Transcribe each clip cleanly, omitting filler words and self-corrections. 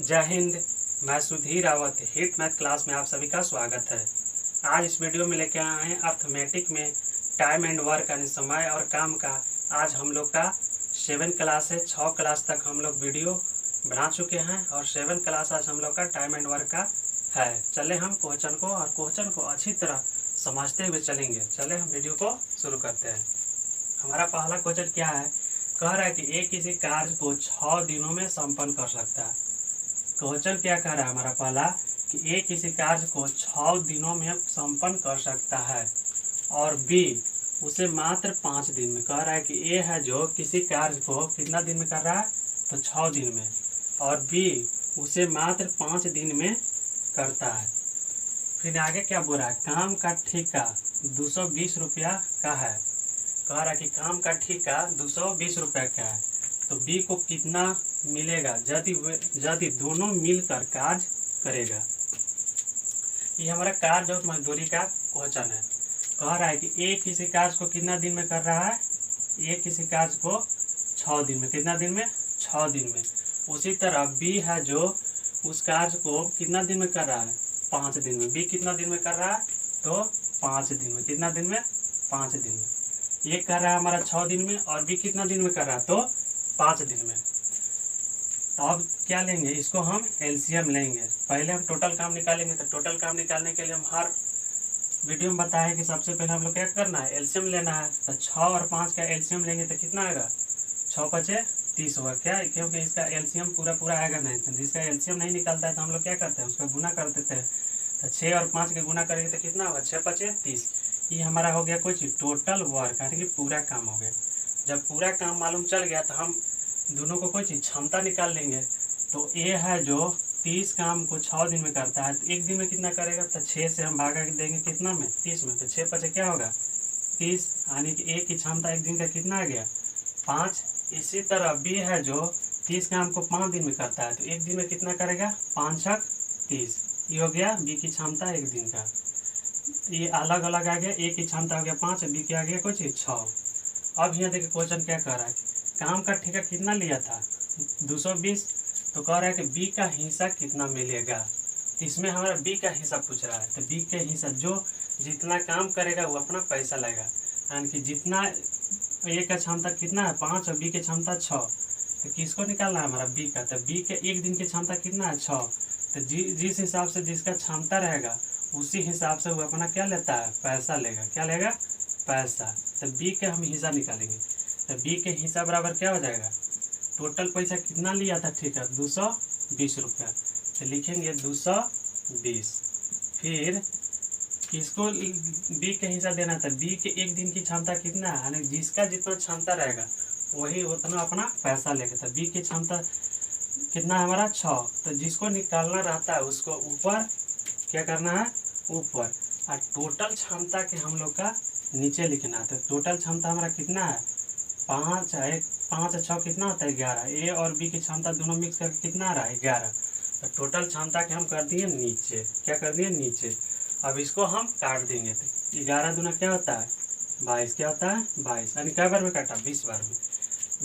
जय हिंद। मैं Sudhir Rawat hit math class में आप सभी का स्वागत है। आज इस वीडियो में लेके आए हैं अर्थमेटिक में टाइम एंड वर्क यानी समय और काम का। आज हम लोग का 7 क्लास है। 6 क्लास तक हम लोग वीडियो बना चुके हैं और 7 क्लास आज हम लोग का टाइम एंड वर्क का है। चले हम क्वेश्चन को अच्छी तरह समझते हुए चलेंगे। चले हम वीडियो को शुरू करते हैं। हमारा पहला क्वेश्चन क्या है, कह रहा है कि एक किसी कार्य को 6 दिनों में संपन्न कर सकता है। क्वेश्चन क्या कह रहा है हमारा पहला कि ए किसी कार्य को 6 दिनों में संपन्न कर सकता है और बी उसे मात्र 5 दिन में। कह रहा है कि ए है जो किसी कार्य को कितना दिन में कर रहा है, तो 6 दिन में, और बी उसे मात्र 5 दिन में करता है। फिर आगे क्या बोल रहा है, काम का ठेका 220 रुपया का है। कह रहा है कि काम का ठेका 220 रुपया का है, तो बी को कितना मिलेगा यदि दोनों मिलकर कार्य करेगा। ये हमारा कार्य और मजदूरी का क्वेश्चन है। कह रहा है कि ए किसी कार्य को कितना दिन में कर रहा है, ए किसी कार्य को 6 दिन में। कितना दिन में? 6 दिन में। उसी तरह बी है जो उस कार्य को कितना दिन में कर रहा है, 5 दिन में। बी कितना दिन में कर रहा है, तो 5 दिन में। कितना दिन में? 5 दिन में। ये कर रहा है हमारा 6 दिन में और बी कितना दिन में कर रहा है, तो 5 दिन में। तो अब क्या लेंगे, इसको हम एलसीएम लेंगे। पहले हम टोटल काम निकालेंगे। तो टोटल काम निकालने के लिए हम हर वीडियो में बताएं कि सबसे पहले हम लोग क्या करना है, एलसीएम लेना है। तो 6 और 5 का एलसीएम लेंगे तो कितना आएगा, 6 पचे 30 होगा। क्या, क्योंकि इसका एलसीएम पूरा आएगा नहीं। तो जिसका एलसीएम नहीं निकलता है तो हम लोग क्या करते हैं, उसका गुना कर देते हैं। तो 6 और 5 का गुना करेंगे तो कितना होगा, 6 पचे 30। ये हमारा हो गया कुछ टोटल वर्क, यानी कि पूरा काम हो गया। जब पूरा काम मालूम चल गया तो हम दोनों को कोई चीज़ क्षमता निकाल लेंगे। तो ए है जो 30 काम को 6 दिन में करता है, तो एक दिन में कितना करेगा, तो 6 से हम भागा देंगे कितना में, 30 में। तो 6 पचे क्या होगा, 30, यानी कि ए की क्षमता एक दिन का कितना आ गया, 5। इसी तरह बी है जो 30 काम को 5 दिन में करता है, तो एक दिन में कितना करेगा, 5 छक 30। ये हो गया बी की क्षमता एक दिन का। ये अलग अलग आ गया, ए की क्षमता हो गया 5, बी की आ गया कुछ 6। अब यहाँ देखिए क्वेश्चन क्या कह रहा है, काम का ठेका कितना लिया था, 220। तो कह रहा है कि बी का हिस्सा कितना मिलेगा। तो इसमें हमारा बी का हिस्सा पूछ रहा है। तो बी के हिस्सा जो जितना काम करेगा वो अपना पैसा लेगा, यानी कि जितना ए का क्षमता कितना है 5 और बी की क्षमता 6। तो किसको निकालना है हमारा, बी का। तो बी के एक दिन की क्षमता कितना है, 6। तो जिस हिसाब से जिसका क्षमता रहेगा उसी हिसाब से वो अपना क्या लेता है, पैसा लेगा। क्या लेगा, पैसा। तो बी के हम हिस्सा निकालेंगे। तो बी के हिस्सा बराबर क्या हो जाएगा, टोटल पैसा कितना लिया था, ठीक है, 220 रुपया। तो लिखेंगे 220। फिर किसको बी के हिस्सा देना था, बी के एक दिन की क्षमता कितना है, यानी जिसका जितना क्षमता रहेगा वही उतना अपना पैसा लेगा। तो बी की क्षमता कितना है हमारा, 6। तो जिसको निकालना रहता है उसको ऊपर क्या करना है, ऊपर, और टोटल क्षमता के हम लोग का नीचे लिखना है। तो टोटल क्षमता हमारा कितना है, 5 है, 5 और 6 कितना होता है, 11। ए और बी की क्षमता दोनों मिक्स करके कितना आ रहा है, 11। तो टोटल क्षमता के हम कर दिए नीचे। क्या कर दिए, नीचे। अब इसको हम काट देंगे। तो 11 दूना क्या होता है, 22। क्या होता है, 22। यानी कै बार में काटा, 20 बार में।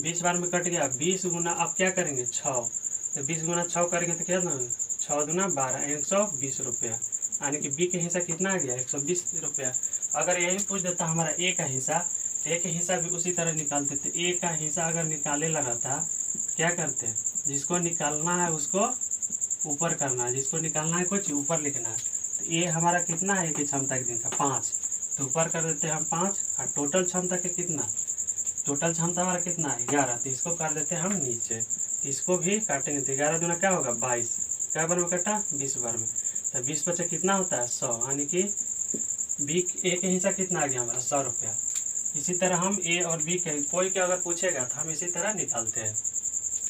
20 बार में कट गया। 20 गुना अब क्या करेंगे, 6। तो 20 गुना 6 करेंगे तो क्या ना, 6 दूना 12, 120 रुपया। यानी कि बी के हिस्सा कितना आ गया, 120 रुपया। अगर यही पूछ देता हमारा ए का हिस्सा, तो ए का हिस्सा भी उसी तरह निकाल देते। ए का हिस्सा अगर निकाले लगा था, क्या करते, जिसको निकालना है उसको ऊपर करना है, जिसको निकालना है कुछ ऊपर लिखना है। तो ए हमारा कितना है, ए की क्षमता एक दिन का 5। तो ऊपर कर देते हैं हम 5। और टोटल क्षमता के कितना, टोटल क्षमता हमारा कितना है, 11। तो इसको कर देते हैं हम नीचे। तो इसको भी काटेंगे। तो 11 दूना क्या होगा, 22। क्या बार में कटा, 20 बार में। तो 20 बचे कितना होता है, 100। यानी कि बी ए के हिस्सा कितना आ गया हमारा, 100 रुपया। इसी तरह हम ए और बी के कोई के अगर पूछेगा तो हम इसी तरह निकालते हैं।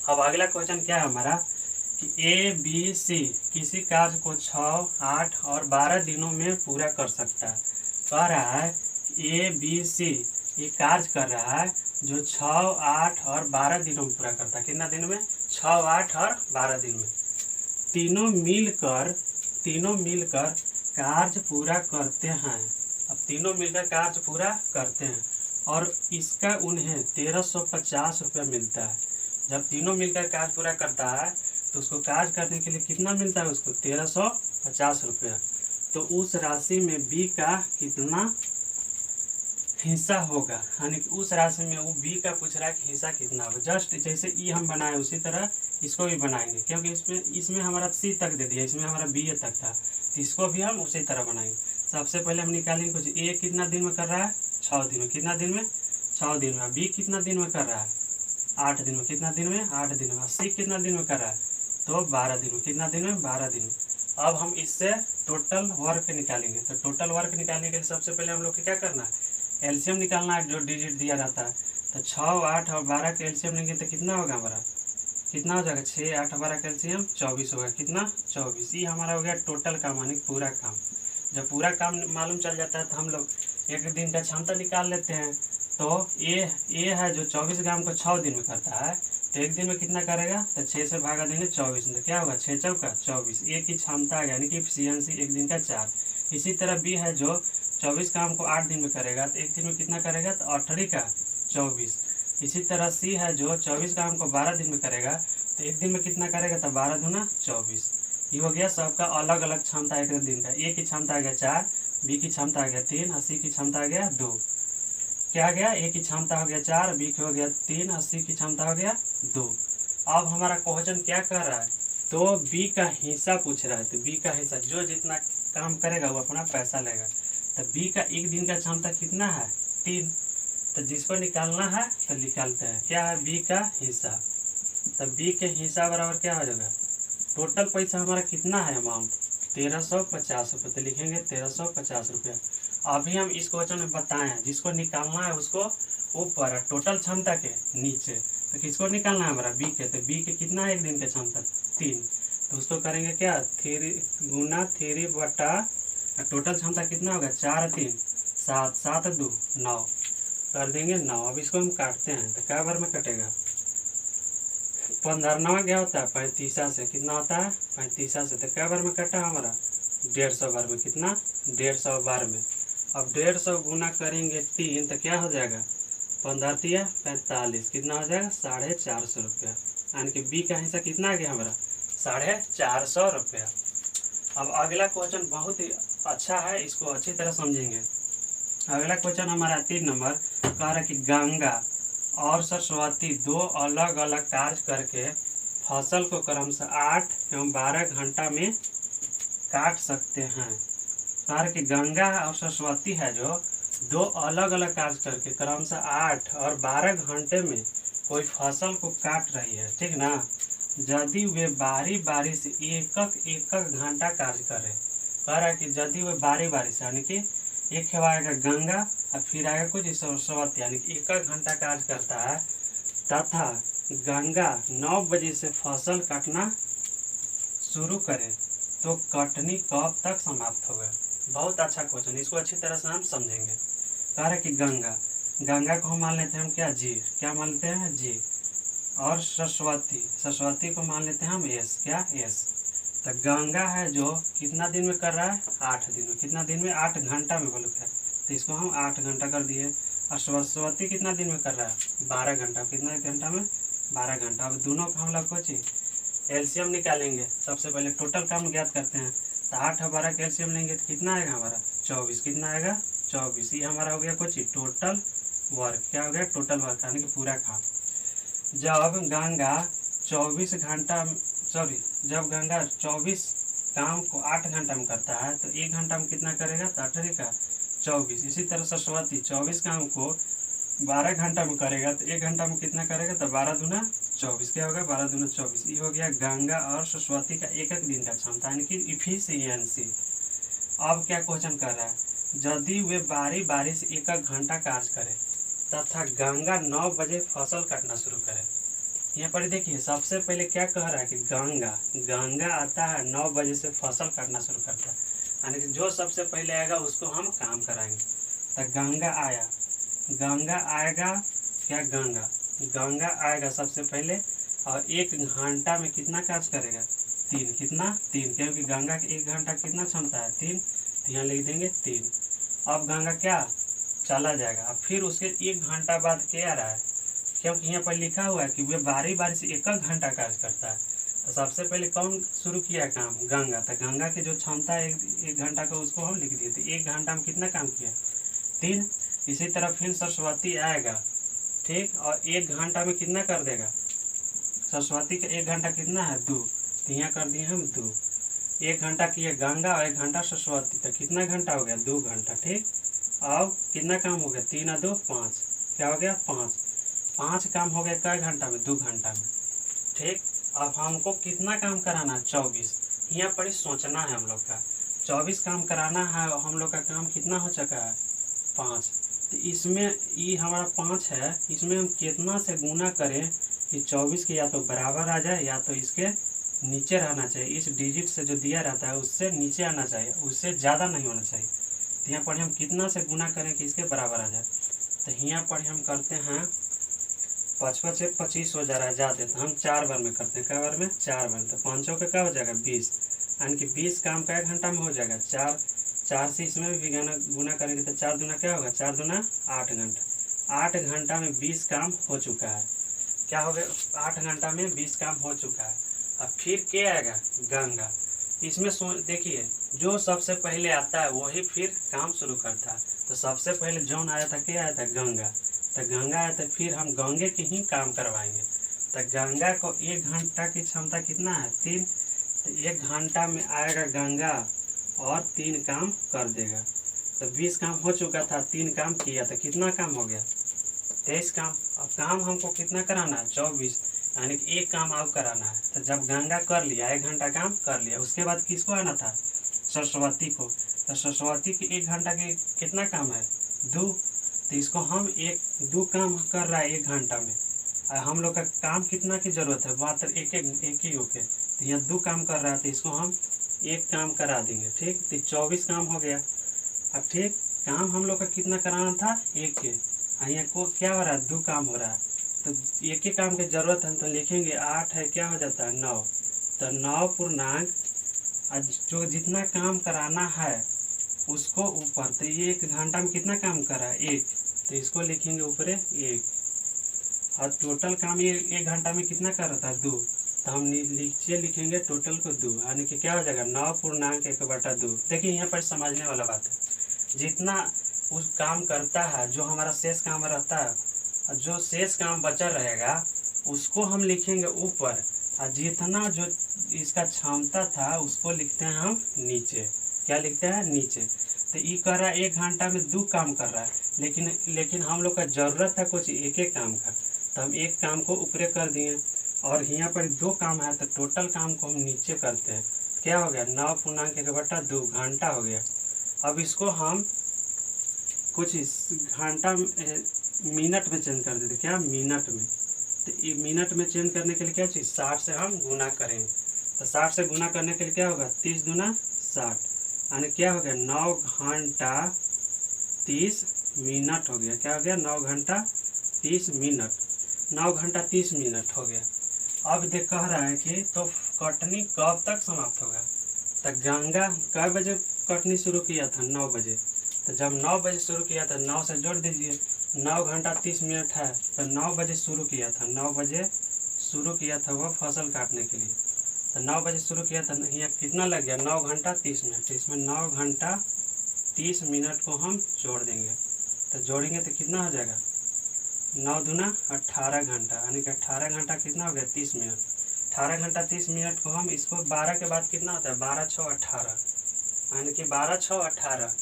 अब अगला क्वेश्चन क्या है हमारा कि ए बी सी किसी कार्य को 6, 8 और 12 दिनों में पूरा कर सकता है। कह रहा है ए बी सी ये कार्य कर रहा है जो 6, 8 और 12 दिनों में पूरा करता है। कितना दिन में, 6, 8 और 12 दिन में। तीनों मिलकर कार्य पूरा करते हैं। अब तीनों मिलकर कार्य पूरा करते हैं और इसका उन्हें 1350 रुपया मिलता है। जब तीनों मिलकर कार्य पूरा करता है तो उसको कार्य करने के लिए कितना मिलता है उसको 1350 रुपया। तो उस राशि में बी का कितना हिस्सा होगा, यानी कि उस राशि में वो बी का पूछ रहा है कि हिस्सा कितना होगा। जस्ट जैसे ई हम बनाए उसी तरह इसको भी बनाएंगे, क्योंकि इसमें हमारा सी तक दे दिया, इसमें हमारा बी तक था, तो इसको भी हम उसी तरह बनाएंगे। सबसे पहले हम निकालेंगे कुछ ए कितना दिन में कर रहा है 6 दिन में, कितना दिन में 6 दिन में। बी कितना दिन में कर रहा है 8 दिन में, कितना दिन में 8 दिन में। सी कितना दिन में कर रहा है तो 12 दिन में, कितना दिन में 12 दिन में। अब हम इससे टोटल वर्क निकालेंगे। तो टोटल वर्क निकालने के लिए सबसे पहले हम लोग को क्या करना है, एलसीएम निकालना है, जो डिजिट दिया रहता है। तो 6, 8 और 12 का एलसीएम लेंगे तो कितना होगा हमारा, कितना हो जाएगा 6, 8, 12 का एलसीएम 24 होगा, कितना 24। ये हमारा हो गया टोटल काम, यानी पूरा काम। जब पूरा काम मालूम चल जाता है तो हम लोग एक दिन का क्षमता निकाल लेते हैं। तो ए है जो 24 ग्राम को 6 दिन में करता है, तो एक दिन में कितना करेगा, तो 6 से भागा देंगे 24, तो क्या होगा 6 चौका 24। ए की क्षमता है यानी कि एफिशिएंसी एक दिन का 4। इसी तरह बी है जो 24 काम को 8 दिन में करेगा, तो एक दिन में कितना करेगा, तो 8 का 24। इसी तरह सी है जो 24 काम को 12 दिन में करेगा, तो एक दिन में कितना करेगा, तो 12 दूना 24। ये हो गया सबका अलग अलग क्षमता एक दिन का। ए की क्षमता आ गया 4, बी की क्षमता आ गया 3 और सी की क्षमता आ गया 2। क्या गया, ए की क्षमता हो गया 4, बी की हो गया 3 और सी की क्षमता हो गया 2। अब हमारा क्वेश्चन क्या कर रहा है, तो बी का हिस्सा पूछ रहा है। तो बी का हिस्सा जो जितना काम करेगा वो अपना पैसा लेगा। तो बी का एक दिन का क्षमता कितना है 3, तो जिसको निकालना है तो निकालते हैं। क्या है बी का हिस्सा, तो बी के हिस्सा बराबर क्या हो जाएगा, टोटल पैसा हमारा कितना है अमाउंट 1350 रुपये, तो लिखेंगे 1350 रुपया। अभी हम इस क्वेश्चन में बताएं हैं, जिसको निकालना है उसको ऊपर है टोटल क्षमता के नीचे। तो किसको निकालना है हमारा बी के, तो बी के कितना है एक दिन का क्षमता 3, तो उसको करेंगे क्या 3 गुना 3 बटा टोटल क्षमता कितना होगा 4 3 7 7 2 9 कर देंगे 9। अब इसको हम काटते हैं तो क्या बार में कटेगा 15 क्या होता है 35 से, कितना होता है 35 से, तो क्या बार में कटा हमारा 150 बार में, कितना 150 बार में। अब 150 गुना करेंगे 3 तो क्या हो जाएगा 15 45, कितना हो जाएगा 450 रुपया, यानी कि बी का हिस्सा कितना आ गया हमारा 450 रुपया। अब अगला क्वेश्चन बहुत ही अच्छा है, इसको अच्छी तरह समझेंगे। अगला क्वेश्चन हमारा 3 नंबर कह रहा है कि गंगा और सरस्वती 2 अलग अलग कार्य करके फसल को क्रमशः 8 एवं 12 घंटा में काट सकते हैं। कह रहा है कि गंगा और सरस्वती है जो 2 अलग अलग कार्य करके क्रमशः 8 और 12 घंटे में कोई फसल को काट रही है, ठीक ना। यदि वे बारी बारी से एक घंटा कार्य करें, कह रहा है कि यदि वे बारी बारी से, यानी कि एक आएगा गंगा और फिर आएगा कुछ सरस्वती, यानी कि 1 घंटा कार्य करता है, तथा गंगा 9 बजे से फसल काटना शुरू करे तो कटनी कब तक समाप्त होगा। बहुत अच्छा क्वेश्चन, इसको अच्छी तरह से हम समझेंगे। कह रहा है कि गंगा को हम मान लेते हैं हम क्या क्या मान लेते हैं जी, और सरस्वती को मान लेते हैं हम एस, क्या एस। तो गंगा है जो कितना दिन में कर रहा है 8 दिन में, कितना दिन में 8 घंटा में बोलो क्या, तो इसको हम 8 घंटा कर दिए। और सरस्वती कितना दिन में कर रहा है 12 घंटा, कितना घंटा में 12 घंटा। अब दोनों का हम लोग कुछ एलसीएम निकालेंगे। सबसे पहले टोटल काम ज्ञात करते हैं, तो 8 और 12 का एलसीएम लेंगे तो कितना आएगा हमारा 24, कितना आएगा 24। ये हमारा हो गया कुछ टोटल वर्क, क्या हो गया टोटल वर्क, यानी कि पूरा काम। जब गंगा 24 घंटा जब गंगा 24 काम को 8 घंटा में करता है तो 1 घंटा में कितना करेगा तो 8 का 24। इसी तरह सरस्वती 24 काम को 12 घंटा में करेगा तो 1 घंटा में कितना करेगा तो 12 दूना 24, क्या होगा 12 दूना 24। ये हो गया गंगा और सरस्वती का एक दिन का क्षमता, यानी कि इफिशियंसी। अब क्या क्वेश्चन कर रहा है, यदि वे बारी बारी से 1 घंटा कार्य करें तथा गंगा 9 बजे फसल काटना शुरू करे। यहाँ पर देखिए सबसे पहले क्या कह रहा है कि गंगा आता है 9 बजे से फसल काटना शुरू करता है, यानी कि जो सबसे पहले आएगा उसको हम काम कराएंगे। तो गंगा आएगा क्या, गंगा आएगा सबसे पहले और 1 घंटा में कितना कार्य करेगा 3, कितना 3, क्योंकि गंगा के 1 घंटा कितना क्षमता है 3, तो यहाँ लिख देंगे 3। अब गंगा क्या चला जाएगा, फिर उसके 1 घंटा बाद क्या आ रहा है, क्योंकि यहाँ पर लिखा हुआ है कि वे बारी बारी से 1 घंटा कार्य करता है, तो सबसे पहले कौन शुरू किया काम? गंगा। तो गंगा की जो क्षमता है एक घंटा का, उसको हम लिख दिए। तो 1 घंटा में कितना काम किया? 3। इसी तरह फिर सरस्वती आएगा, ठीक, और 1 घंटा में कितना कर देगा? सरस्वती का 1 घंटा कितना है? 2। तो यहाँ कर दिए हम 2। 1 घंटा किया गंगा और 1 घंटा सरस्वती, तो कितना घंटा हो गया? 2 घंटा, ठीक। अब कितना काम हो गया? 3 और 2 5, क्या हो गया? 5। 5 काम हो गया कई घंटा में? 2 घंटा में, ठीक। अब हमको कितना काम कराना है? 24। यहाँ पर ही सोचना है हम लोग का। 24 काम कराना है और हम लोग का काम कितना हो चुका है? 5। तो इसमें ये हमारा 5 है, इसमें हम कितना से गुना करें कि 24 के या तो बराबर आ जाए या तो इसके नीचे रहना चाहिए। इस डिजिट से जो दिया रहता है उससे नीचे आना चाहिए, उससे ज़्यादा नहीं होना चाहिए। तो यहाँ पर हम कितना से गुना करें कि इसके बराबर आ जाए? तो यहाँ पर हम करते हैं 5 से 25 हो जा रहा है ज़्यादा, तो हम 4 बार में करते हैं। क्या बार में? 4 बार। तो 5 का क्या हो जाएगा? 20, यानी कि 20 काम का 1 घंटा में हो जाएगा। 4 से इसमें भी गुना करेंगे तो 4 दूना क्या होगा? 4 दूना 8 घंटा। 8 घंटा में 20 काम हो चुका है। क्या हो गया? 8 घंटा में 20 काम हो चुका है। अब फिर क्या आएगा? गंगा। इसमें देखिए, जो सबसे पहले आता है वही फिर काम शुरू करता है। तो सबसे पहले जौन आया था, क्या आया था? गंगा। तो गंगा आया तो फिर हम गंगे के ही काम करवाएंगे। तो गंगा को 1 घंटा की क्षमता कितना है? 3। तो 1 घंटा में आएगा गंगा और 3 काम कर देगा। तो 20 काम हो चुका था, 3 काम किया, तो कितना काम हो गया? 23 काम। अब काम हमको कितना कराना है? 24, यानी कि 1 काम और कराना है। तो जब गंगा कर लिया, 1 घंटा काम कर लिया, उसके बाद किसको आना था? सरस्वती को। तो सरस्वती के 1 घंटा के कितना काम है? 2। तो इसको हम 2 काम कर रहा है 1 घंटा में। हम लोग का काम कितना की जरूरत है? मात्र एक ही ओके। तो यहाँ 2 काम कर रहा है, तो इसको हम 1 काम करा देंगे, ठीक। तो 24 काम हो गया। अब ठीक, काम हम लोग का कितना कराना था? 1 के। यहाँ को क्या हो रहा है? 2 काम हो रहा है, तो 1 के काम की जरूरत है, तो लिखेंगे 8 है, क्या हो जाता है? 9। तो 9 पूर्णांक जो जितना काम कराना है उसको ऊपर, तो ये 1 घंटा में कितना काम करा है? 1। तो इसको लिखेंगे ऊपर 1, और टोटल काम ये 1 घंटा में कितना कर रहा था? 2। तो हम नीचे लिखेंगे टोटल को 2, यानी कि क्या हो जाएगा? 9 पूर्णांक 1/2। देखिए यहाँ पर समझने वाला बात है, जितना उस काम करता है, जो हमारा शेष काम रहता है, जो शेष काम बचा रहेगा उसको हम लिखेंगे ऊपर, और जितना जो इसका क्षमता था उसको लिखते हैं हम नीचे। क्या लिखते हैं? नीचे। तो ये कर रहा है 1 घंटा में 2 काम कर रहा है, लेकिन हम लोग का जरूरत था कुछ 1 काम का, तो हम 1 काम को ऊपरे कर दिए, और यहाँ पर 2 काम है तो टोटल काम को हम नीचे करते हैं। क्या हो गया? 9 पूर्णांक 1/2 घंटा हो गया। अब इसको हम कुछ घंटा मिनट में चेंज कर देते। क्या? मिनट में। तो ये मिनट में चेंज करने के लिए क्या चीज़? 60 से हम गुना करेंगे। तो 60 से गुना करने के लिए क्या होगा? 30 दूना 60, यानी क्या हो गया? 9 घंटा 30 मिनट हो गया। क्या हो गया? 9 घंटा 30 मिनट। 9 घंटा 30 मिनट हो गया। अब देख कह रहा है कि तो कटनी कब तक समाप्त होगा? तो गंगा कब बजे कटनी शुरू किया था? 9 बजे। तो जब 9 बजे शुरू किया था, 9 से जोड़ दीजिए, 9 घंटा 30 मिनट है, तो 9 बजे शुरू किया था। 9 बजे शुरू किया था वो फसल काटने के लिए। तो 9 बजे शुरू किया था, यहाँ कितना लग गया? 9 घंटा 30 मिनट। तो इसमें 9 घंटा 30 मिनट को हम जोड़ देंगे। तो जोड़ेंगे तो कितना हो जाएगा? 9 दूना 18 घंटा, यानी कि 18 घंटा कितना हो गया? 30 मिनट। 18 घंटा 30 मिनट को हम इसको 12 के बाद कितना होता है? 12 6 18, यानी कि 12 6 18,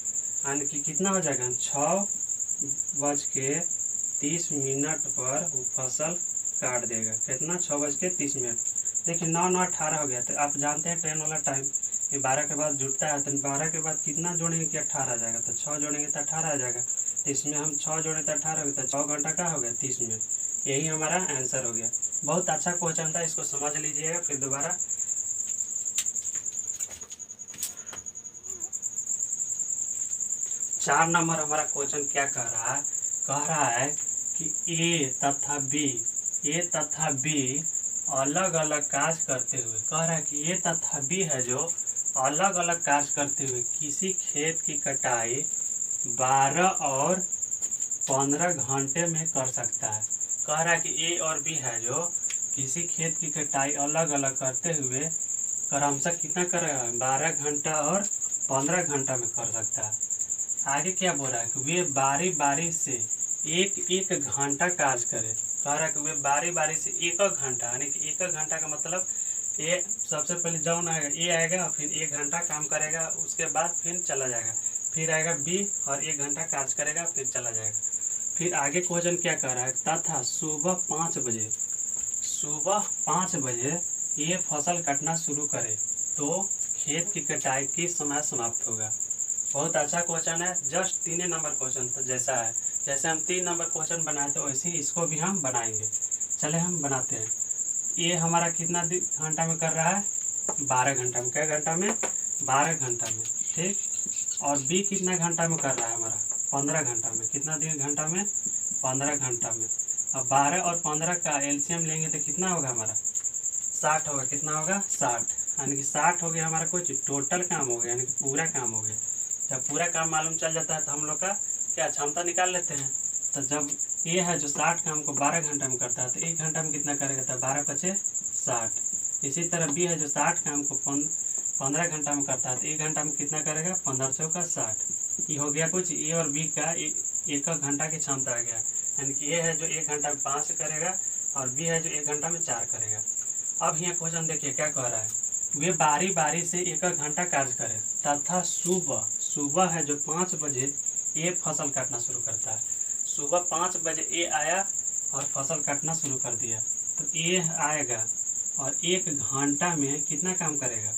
यानी कि कितना हो जाएगा? 6:30 पर वो फसल काट देगा। कितना? 6:30। देखिए 9 9 18 हो गया। तो आप जानते हैं ट्रेन वाला टाइम, ये 12 के बाद जुटता है, तो 12 के बाद कितना जोड़ेंगे कि 18 आ जाएगा? तो 6 जोड़ेंगे तो 18 आ जाएगा। तो इसमें हम 6 जोड़े तो 18 हो गया, तो 6 घंटा का हो गया? 30 मिनट। यही हमारा आंसर हो गया। बहुत अच्छा क्वेश्चन था, इसको समझ लीजिएगा। फिर दोबारा 4 नंबर हमारा क्वेश्चन क्या कह रहा है? कह रहा है कि ए तथा बी अलग अलग कार्य करते हुए, कह रहा है कि ए तथा बी है जो अलग अलग कार्य करते हुए किसी खेत की कटाई 12 और 15 घंटे में कर सकता है। कह रहा है कि ए और बी है जो किसी खेत की कटाई अलग अलग करते हुए क्रमशः कितना करेगा, 12 घंटा और 15 घंटा में कर सकता है। आगे क्या बोल रहा है कि वे बारी बारी से एक एक घंटा कार्य करे। कह रहा है कि वे बारी बारी से एक एक घंटा, यानी कि एक एक घंटा का मतलब ए सबसे पहले जौन आएगा ए आएगा, फिर 1 घंटा काम करेगा, उसके बाद फिर चला जाएगा, फिर आएगा बी और 1 घंटा कार्य करेगा, फिर चला जाएगा। फिर आगे क्वेश्चन क्या कह रहा है, तथा सुबह 5 बजे ये फसल कटना शुरू करे तो खेत की कटाई किस समय समाप्त होगा। बहुत अच्छा क्वेश्चन है, जस्ट 3 नंबर क्वेश्चन तो जैसा है, जैसे हम 3 नंबर क्वेश्चन बनाए थे वैसे ही इसको भी हम बनाएंगे। चले हम बनाते हैं। ये हमारा कितना घंटा में कर रहा है, 12 घंटा में। क्या घंटा में, 12 घंटा में, ठीक। और बी कितना घंटा में कर रहा है हमारा, 15 घंटा में। कितना घंटा में, 15 घंटा में। अब 12 और 15 का एलसीएम लेंगे तो कितना होगा हमारा, 60 होगा। कितना होगा, 60, यानी कि 60 हो गया हमारा कुछ टोटल काम हो गया, यानी कि पूरा काम हो गया। जब पूरा काम मालूम चल जाता है तो हम लोग का क्या क्षमता निकाल लेते हैं। तो जब ये है जो 60 काम को 12 घंटा में करता है तो 1 घंटा में कितना करेगा, तो 12 पचे 60। इसी तरह बी है जो 60 काम को 15 घंटा में करता है तो 1 घंटा में कितना करेगा, 15 चौका 60। ये हो गया कुछ ए और बी का एक घंटा की क्षमता आ गया, यानी कि ये है जो 1 घंटा में 5 करेगा और बी है जो 1 घंटा में 4 करेगा। अब यहाँ क्वेश्चन देखिए क्या कह रहा है, वे बारी बारी से 1 घंटा कार्य करें तथा सुबह है जो 5 बजे ये फसल काटना शुरू करता है। सुबह 5 बजे ये आया और फसल काटना शुरू कर दिया, तो ये आएगा और 1 घंटा में कितना काम करेगा,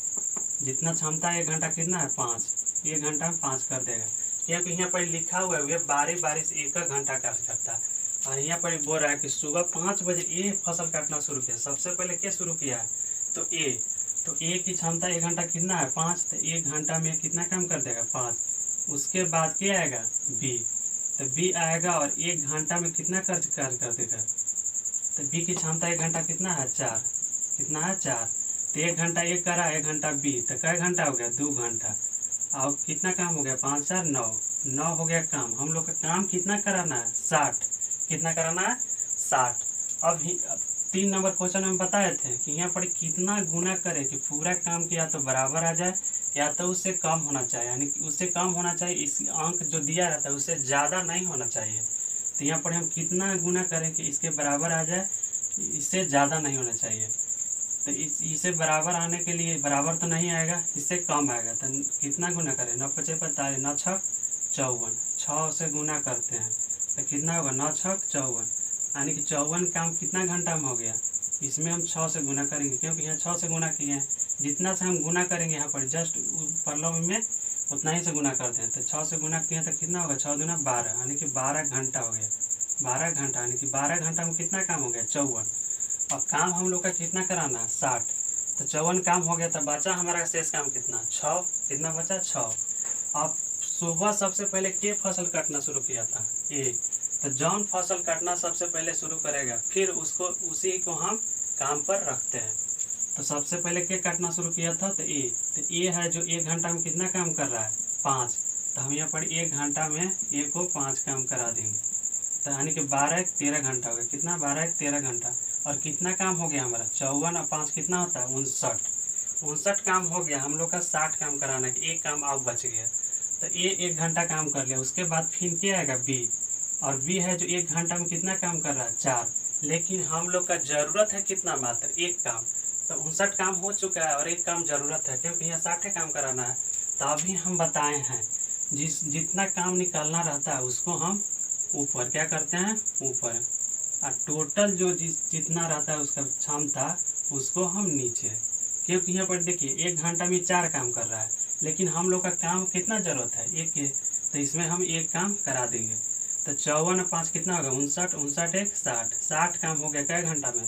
जितना क्षमता 1 घंटा कितना है 5, 1 घंटा में 5 कर देगा। क्योंकि यहाँ पर लिखा हुआ है वे बारी बारी से 1 घंटा कार्य करता है, और यहाँ पर बोल रहा है कि सुबह 5 बजे ये फसल काटना शुरू किया। सबसे पहले क्या शुरू किया है, तो ए की क्षमता 1 घंटा कितना है 5, तो 1 घंटा में कितना काम कर देगा 5। उसके बाद क्या आएगा, बी, तो बी आएगा और 1 घंटा में कितना कार्य कर देगा, तो बी की क्षमता 1 घंटा कितना है 4। कितना है 4, तो 1 घंटा एक करा, 1 घंटा बी, तो कै घंटा हो गया 2 घंटा। अब कितना काम हो गया, 5 4 9 हो गया काम। हम लोग का काम कितना कराना है, 60। कितना कराना है, 60। अब 3 नंबर क्वेश्चन में बताए थे कि यहाँ पर कितना गुना करे कि पूरा काम किया तो बराबर आ जाए या तो उससे कम होना चाहिए, यानी कि उससे कम होना चाहिए। इस अंक जो दिया रहता है उससे ज़्यादा नहीं होना चाहिए। तो यहाँ पर हम कितना गुना करें कि इसके बराबर आ जाए, इससे ज़्यादा नहीं होना चाहिए। तो इसे बराबर आने के लिए, बराबर तो नहीं आएगा, इससे कम आएगा। तो कितना गुना करें, 9 5 45, 9 6 54, 6 से गुना करते हैं तो कितना होगा, 9 6 54, यानी कि 54 काम कितना घंटा में हो गया। इसमें हम 6 से गुना करेंगे, क्योंकि यहाँ 6 से गुना किए हैं। जितना से हम गुना करेंगे यहाँ पर जस्ट प्रॉब्लम में उतना ही से गुना करते हैं। तो 6 से गुना किए तो कितना होगा, 6 दूना 12, यानी कि 12 घंटा हो गया। 12 घंटा, यानी कि 12 घंटा में कितना काम हो गया, 54। अब काम हम लोग का कितना कराना है, 60। तो 54 काम हो गया, तो बचा हमारा शेष काम कितना, 6। कितना बचा, 6। अब सुबह सबसे पहले के फसल काटना शुरू किया था, ए। तो जौन फसल काटना सबसे पहले शुरू करेगा फिर उसको उसी को हम काम पर रखते हैं। तो सबसे पहले के काटना शुरू किया था, तो ए। तो ए है जो 1 घंटा में कितना काम कर रहा है, 5। तो हम यहाँ पर 1 घंटा में ए को 5 काम करा देंगे, तो यानी कि 12 1 13 घंटा हो गया। कितना, 12 1 13 घंटा। और कितना काम हो गया हमारा, 54 और 5 कितना होता है, 59 काम हो गया। हम लोग का 60 काम कराना है, एक काम और बच गया। तो ए 1 घंटा काम कर लिया। उसके बाद फिर क्या आएगा, बी। और बी है जो 1 घंटा में कितना काम कर रहा है, 4। लेकिन हम लोग का जरूरत है कितना, मात्र 1 काम। तो 59 काम हो चुका है और 1 काम जरूरत है, क्योंकि यहाँ 60 काम कराना है। तो अभी हम बताए हैं जितना काम निकालना रहता है उसको हम ऊपर क्या करते हैं, ऊपर, और टोटल जो जितना रहता है उसका क्षमता उसको हम नीचे। क्योंकि यहाँ पर देखिए 1 घंटा में 4 काम कर रहा है, लेकिन हम लोग का काम कितना जरूरत है, 1 के। तो इसमें हम 1 काम करा देंगे। तो 54 और 5 कितना होगा, 59, 59 1 60। 60 काम हो गया कै घंटा में,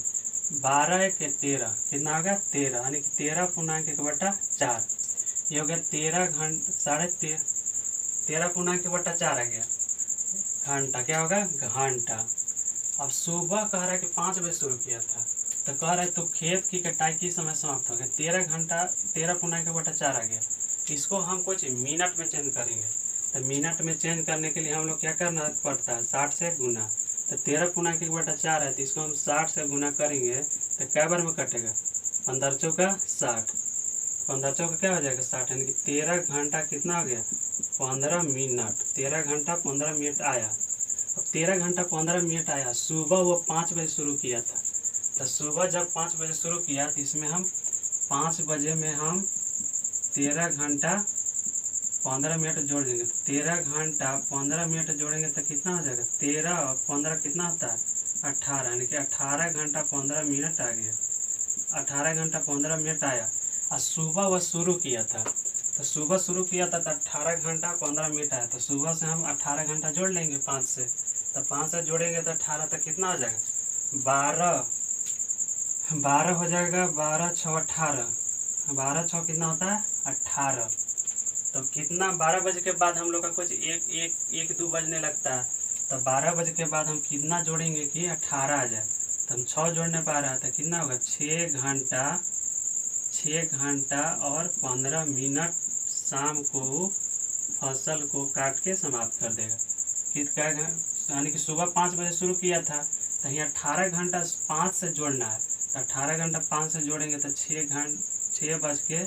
12 1 13, कितना होगा 13, यानी कि 13 पूर्णांक 1/4। ये हो गया 13 घंटा, 13 पूर्णांक 1/4 आ गया घंटा। क्या होगा, घंटा। अब सुबह कह रहा है कि 5 बजे शुरू किया था, तो कह रहा है तो खेत की कटाई किस समय समाप्त हो गया, 13 घंटा, 13 पूर्णांक 1/4 आ गया। इसको हम कुछ मिनट में चेंज करेंगे। तो मिनट में चेंज करने के लिए हम लोग क्या करना पड़ता है, 60 से गुना। तो 13 पूर्णांक 1/4 है, तो इसको हम 60 से गुना करेंगे तो कै बार में कटेगा, 15 चौका 60, 15 चौका क्या हो जाएगा 60, यानी कि 13 घंटा कितना हो गया 15 मिनट, 13 घंटा 15 मिनट आया। अब 13 घंटा 15 मिनट आया, सुबह वो 5 बजे शुरू किया था, तो सुबह जब 5 बजे शुरू किया तो इसमें हम 5 बजे में हम 13 घंटा 15 मिनट जोड़ देंगे, 13 घंटा 15 मिनट जोड़ेंगे तो कितना हो जाएगा 13 और 15 कितना होता है 18, यानी कि 18 घंटा 15 मिनट आ गया, 18 घंटा 15 मिनट आया। और सुबह वह शुरू किया था, तो सुबह शुरू किया था तो 18 घंटा 15 मिनट आया, तो सुबह से हम 18 घंटा जोड़ लेंगे 5 से, तो 5 से जोड़ेंगे तो 18 तक कितना हो जाएगा 12 हो जाएगा, 12 6 18, 12 6 कितना होता है 18। तो कितना 12 बजे के बाद हम लोग का कुछ एक दो बजने लगता है, तो 12 बजे के बाद हम कितना जोड़ेंगे कि 18 आ जाए, तो हम 6 जोड़ने पा रहा है तो कितना होगा 6 घंटा और 15 मिनट शाम को फसल को काट के समाप्त कर देगा। कितना, यानी कि सुबह 5 बजे शुरू किया था तो यहाँ 18 घंटा 5 से जोड़ना है, तो 18 घंटा 5 से जोड़ेंगे तो 6 बज के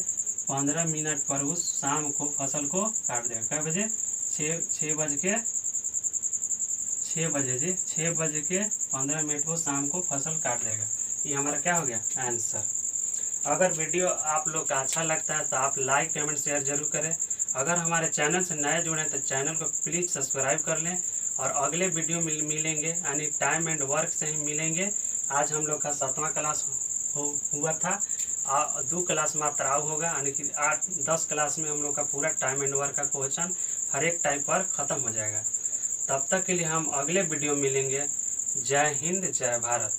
15 मिनट पर उस शाम को फसल को काट देगा। कै बजे 6 बजे के 15 मिनट को शाम को फसल काट देगा। ये हमारा क्या हो गया आंसर। अगर वीडियो आप लोग का अच्छा लगता है तो आप लाइक कमेंट शेयर जरूर करें। अगर हमारे चैनल से नए जुड़े तो चैनल को प्लीज़ सब्सक्राइब कर लें, और अगले वीडियो में मिलेंगे, यानी टाइम एंड वर्क से ही मिलेंगे। आज हम लोग का 7वां क्लास हुआ था, 2 क्लास मात्र आउ होगा, यानी कि 8-10 क्लास में हम लोग का पूरा टाइम एंड वर्क का क्वेश्चन हर एक टाइप पर ख़त्म हो जाएगा। तब तक के लिए हम अगले वीडियो मिलेंगे। जय हिंद, जय भारत।